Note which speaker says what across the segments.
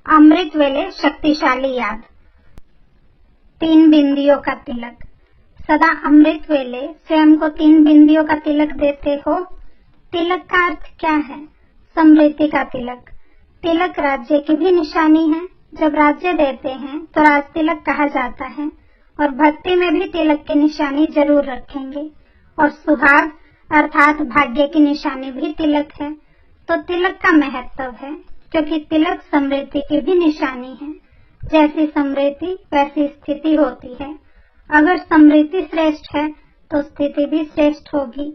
Speaker 1: अमृत वेले शक्तिशाली याद। 3 बिंदियों का तिलक। सदा अमृत वेले स्वयं को 3 बिंदियों का तिलक देते हो। तिलक का अर्थ क्या है? समृद्धि का तिलक। तिलक राज्य की भी निशानी है। जब राज्य देते हैं तो राज तिलक कहा जाता है और भक्ति में भी तिलक की निशानी जरूर रखेंगे। और सुहाग अर्थात भाग्य की निशानी भी तिलक है। तो तिलक का महत्व है क्योंकि तिलक समृद्धि की भी निशानी है। जैसी समृद्धि वैसी स्थिति होती है। अगर समृद्धि श्रेष्ठ है तो स्थिति भी श्रेष्ठ होगी।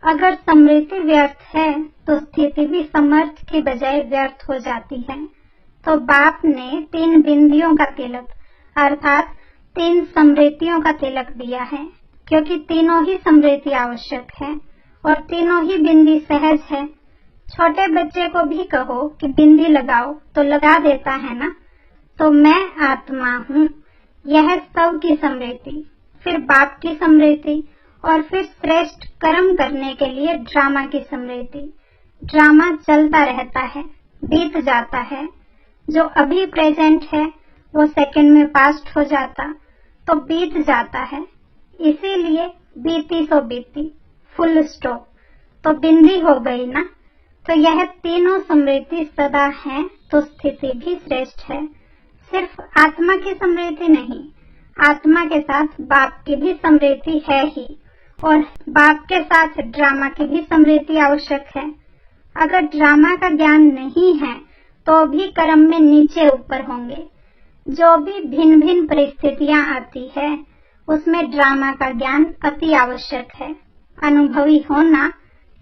Speaker 1: अगर समृद्धि व्यर्थ है तो स्थिति भी समर्थ की बजाय व्यर्थ हो जाती है। तो बाप ने 3 बिंदियों का तिलक अर्थात 3 समृद्धियों का तिलक दिया है क्योंकि तीनों ही समृद्धि आवश्यक है और तीनों ही बिंदी सहज है। छोटे बच्चे को भी कहो कि बिंदी लगाओ तो लगा देता है ना। तो मैं आत्मा हूँ, यह सब की समृद्धि, फिर बाप की समृद्धि और फिर श्रेष्ठ कर्म करने के लिए ड्रामा की समृद्धि। ड्रामा चलता रहता है, बीत जाता है। जो अभी प्रेजेंट है वो सेकंड में पास्ट हो जाता तो बीत जाता है। इसीलिए बीती सो बीती, फुल स्टॉप। तो बिंदी हो गई ना। तो यह तीनों समृद्धि सदा है तो स्थिति भी श्रेष्ठ है। सिर्फ आत्मा की समृद्धि नहीं, आत्मा के साथ बाप की भी समृद्धि है ही और बाप के साथ ड्रामा की भी समृद्धि आवश्यक है। अगर ड्रामा का ज्ञान नहीं है तो भी कर्म में नीचे ऊपर होंगे। जो भी भिन्न भिन्न परिस्थितियां आती है उसमें ड्रामा का ज्ञान अति आवश्यक है। अनुभवी होना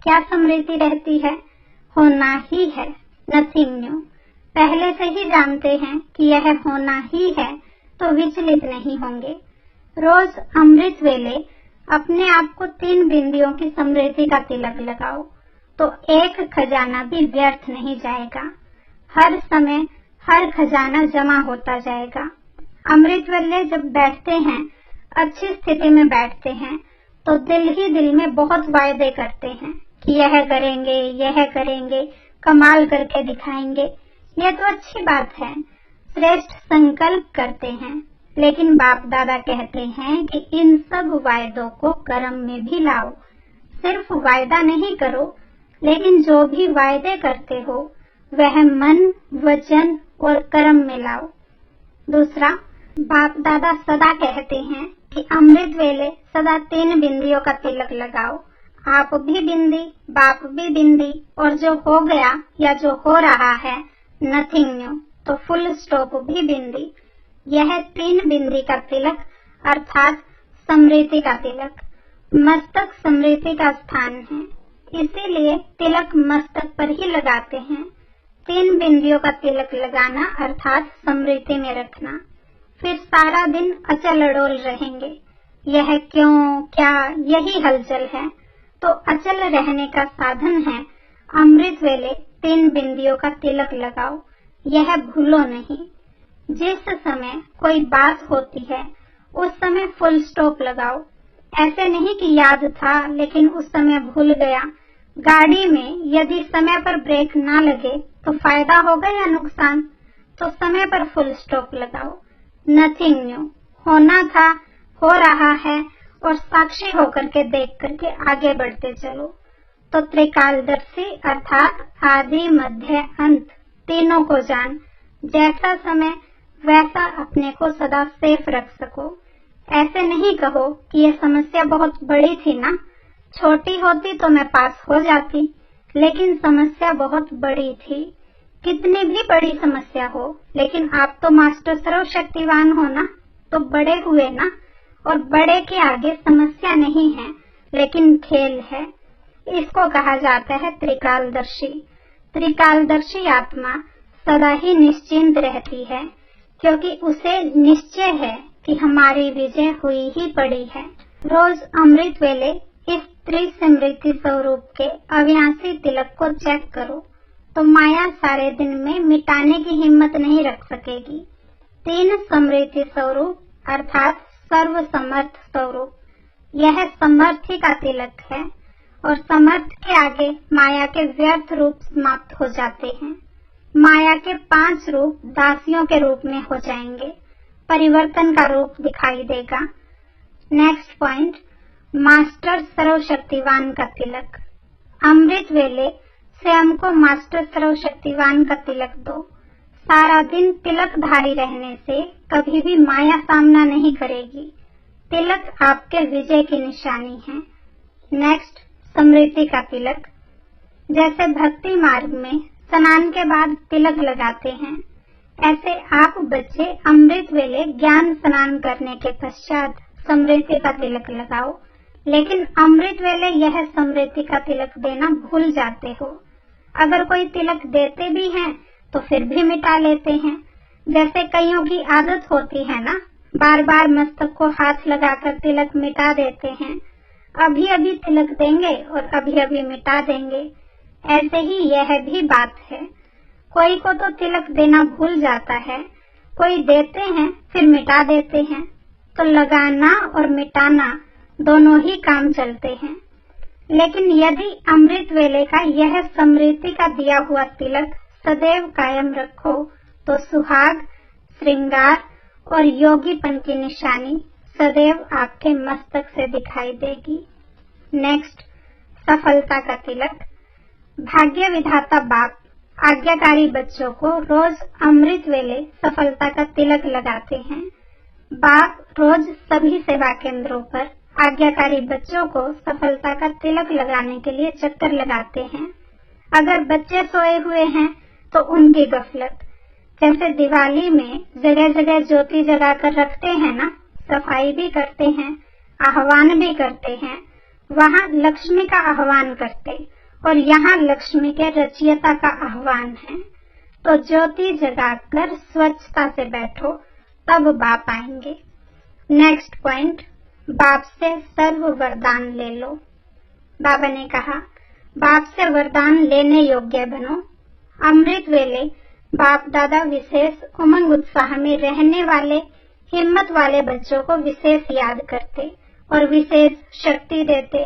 Speaker 1: क्या समृद्धि रहती है? होना ही है, नथिंग न्यू। पहले से ही जानते हैं कि यह होना ही है तो विचलित नहीं होंगे। रोज अमृत वेले अपने आप को 3 बिंदियों की समृद्धि का तिलक लगाओ तो एक खजाना भी व्यर्थ नहीं जाएगा। हर समय हर खजाना जमा होता जाएगा। अमृत वेले जब बैठते हैं, अच्छी स्थिति में बैठते हैं तो दिल ही दिल में बहुत वायदे करते हैं कि यह करेंगे, कमाल करके दिखाएंगे। यह तो अच्छी बात है, श्रेष्ठ संकल्प करते हैं। लेकिन बाप दादा कहते हैं कि इन सब वायदों को कर्म में भी लाओ। सिर्फ वायदा नहीं करो, लेकिन जो भी वायदे करते हो वह मन, वचन और कर्म में लाओ। दूसरा, बाप दादा सदा कहते हैं कि अमृत वेले सदा 3 बिंदियों का तिलक लगाओ। आप भी बिंदी, बाप भी बिंदी और जो हो गया या जो हो रहा है नथिंग न्यू, तो फुल स्टॉप भी बिंदी। यह 3 बिंदी का तिलक अर्थात समृद्धि का तिलक। मस्तक समृद्धि का स्थान है, इसीलिए तिलक मस्तक पर ही लगाते हैं। 3 बिंदियों का तिलक लगाना अर्थात समृद्धि में रखना। फिर सारा दिन अचल अडोल रहेंगे। यह क्यों, क्या, यही हलचल है। तो अचल रहने का साधन है अमृत वेले 3 बिंदियों का तिलक लगाओ। यह भूलो नहीं। जिस समय कोई बात होती है उस समय फुल स्टॉप लगाओ। ऐसे नहीं कि याद था लेकिन उस समय भूल गया। गाड़ी में यदि समय पर ब्रेक ना लगे तो फायदा होगा या नुकसान? तो समय पर फुल स्टॉप लगाओ। नथिंग न्यू, होना था, हो रहा है और साक्षी होकर के देख करके आगे बढ़ते चलो। तो त्रिकालदर्शी अर्थात आदि, मध्य, अंत तीनों को जान। जैसा समय वैसा अपने को सदा सेफ रख सको। ऐसे नहीं कहो कि यह समस्या बहुत बड़ी थी ना, छोटी होती तो मैं पास हो जाती, लेकिन समस्या बहुत बड़ी थी। कितनी भी बड़ी समस्या हो, लेकिन आप तो मास्टर सर्वशक्तिवान हो ना, तो बड़े हुए ना। और बड़े के आगे समस्या नहीं है लेकिन खेल है। इसको कहा जाता है त्रिकालदर्शी। त्रिकालदर्शी आत्मा सदा ही निश्चिंत रहती है क्योंकि उसे निश्चय है कि हमारी विजय हुई ही पड़ी है। रोज अमृत वेले इस त्रिसमृद्धि स्वरूप के अविनाशी तिलक को चेक करो तो माया सारे दिन में मिटाने की हिम्मत नहीं रख सकेगी। 3 समृद्धि स्वरूप अर्थात सर्व समर्थ स्वरूप, यह समर्थी का तिलक है और समर्थ के आगे माया के व्यर्थ रूप समाप्त हो जाते हैं। माया के 5 रूप दासियों के रूप में हो जाएंगे, परिवर्तन का रूप दिखाई देगा। नेक्स्ट पॉइंट, मास्टर सर्वशक्तिवान का तिलक। अमृत वेले स्वयं को मास्टर सर्वशक्तिवान का तिलक दो। सारा दिन तिलकधारी रहने से कभी भी माया सामना नहीं करेगी। तिलक आपके विजय की निशानी है। नेक्स्ट, स्मृति का तिलक। जैसे भक्ति मार्ग में स्नान के बाद तिलक लगाते हैं, ऐसे आप बच्चे अमृत वेले ज्ञान स्नान करने के पश्चात स्मृति का तिलक लगाओ। लेकिन अमृत वेले यह स्मृति का तिलक देना भूल जाते हो। अगर कोई तिलक देते भी हैं तो फिर भी मिटा लेते हैं। जैसे कईयों की आदत होती है ना, बार बार मस्तक को हाथ लगाकर तिलक मिटा देते हैं। अभी अभी तिलक देंगे और अभी अभी मिटा देंगे। ऐसे ही यह भी बात है। कोई को तो तिलक देना भूल जाता है, कोई देते हैं फिर मिटा देते हैं। तो लगाना और मिटाना दोनों ही काम चलते हैं। लेकिन यदि अमृत वेले का यह स्मृति का दिया हुआ तिलक सदैव कायम रखो तो सुहाग, श्रृंगार और योगीपन की निशानी सदैव आपके मस्तक से दिखाई देगी। नेक्स्ट, सफलता का तिलक। भाग्य विधाता बाप आज्ञाकारी बच्चों को रोज अमृत वेले सफलता का तिलक लगाते हैं। बाप रोज सभी सेवा केंद्रों पर आज्ञाकारी बच्चों को सफलता का तिलक लगाने के लिए चक्कर लगाते हैं। अगर बच्चे सोए हुए हैं तो उनकी गफलत, जैसे दिवाली में जगह जगह ज्योति जगा कर रखते हैं ना, सफाई भी करते हैं, आह्वान भी करते हैं। वहाँ लक्ष्मी का आह्वान करते और यहाँ लक्ष्मी के रचयिता का आह्वान है। तो ज्योति जगाकर स्वच्छता से बैठो, तब बाप आएंगे। नेक्स्ट पॉइंट, बाप से सर्व वरदान ले लो। बाबा ने कहा, बाप से वरदान लेने योग्य बनो। अमृत वेले बाप दादा विशेष उमंग उत्साह में रहने वाले हिम्मत वाले बच्चों को विशेष याद करते और विशेष शक्ति देते।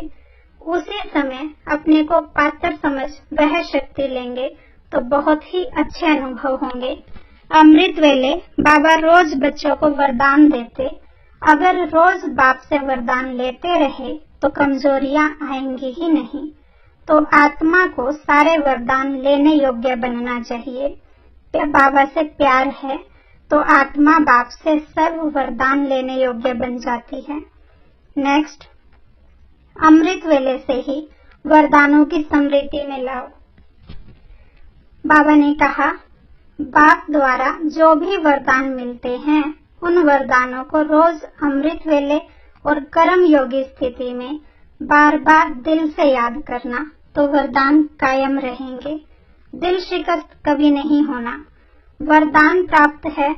Speaker 1: उसी समय अपने को पात्र समझ वह शक्ति लेंगे तो बहुत ही अच्छे अनुभव होंगे। अमृत वेले बाबा रोज बच्चों को वरदान देते। अगर रोज बाप से वरदान लेते रहे तो कमजोरियां आएंगी ही नहीं। तो आत्मा को सारे वरदान लेने योग्य बनना चाहिए। बाबा से प्यार है तो आत्मा बाप से सर्व वरदान लेने योग्य बन जाती है। नेक्स्ट, अमृत वेले से ही वरदानों की स्मृति में लाओ। बाबा ने कहा, बाप द्वारा जो भी वरदान मिलते हैं उन वरदानों को रोज अमृत वेले और कर्म योगी स्थिति में बार बार दिल से याद करना तो वरदान कायम रहेंगे। दिल शिकस्त कभी नहीं होना। वरदान प्राप्त है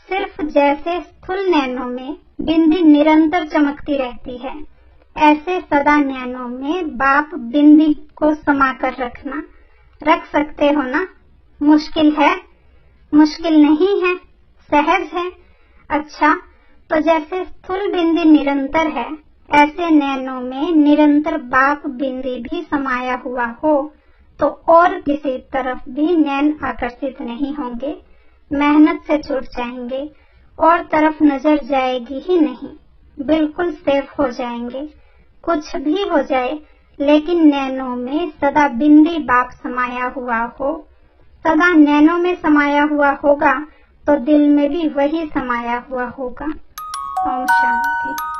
Speaker 1: सिर्फ जैसे स्थूल नैनों में बिंदी निरंतर चमकती रहती है, ऐसे सदा नैनों में बाप बिंदी को समाकर रखना। रख सकते हो ना? मुश्किल है? मुश्किल नहीं है, सहज है। अच्छा, तो जैसे स्थूल बिंदी निरंतर है, ऐसे नैनों में निरंतर बाप बिंदी भी समाया हुआ हो तो और किसी तरफ भी नैन आकर्षित नहीं होंगे, मेहनत से छूट जाएंगे और तरफ नजर जाएगी ही नहीं, बिल्कुल सेफ हो जाएंगे। कुछ भी हो जाए लेकिन नैनों में सदा बिंदी बाप समाया हुआ हो। सदा नैनों में समाया हुआ होगा तो दिल में भी वही समाया हुआ होगा। ओम शांति।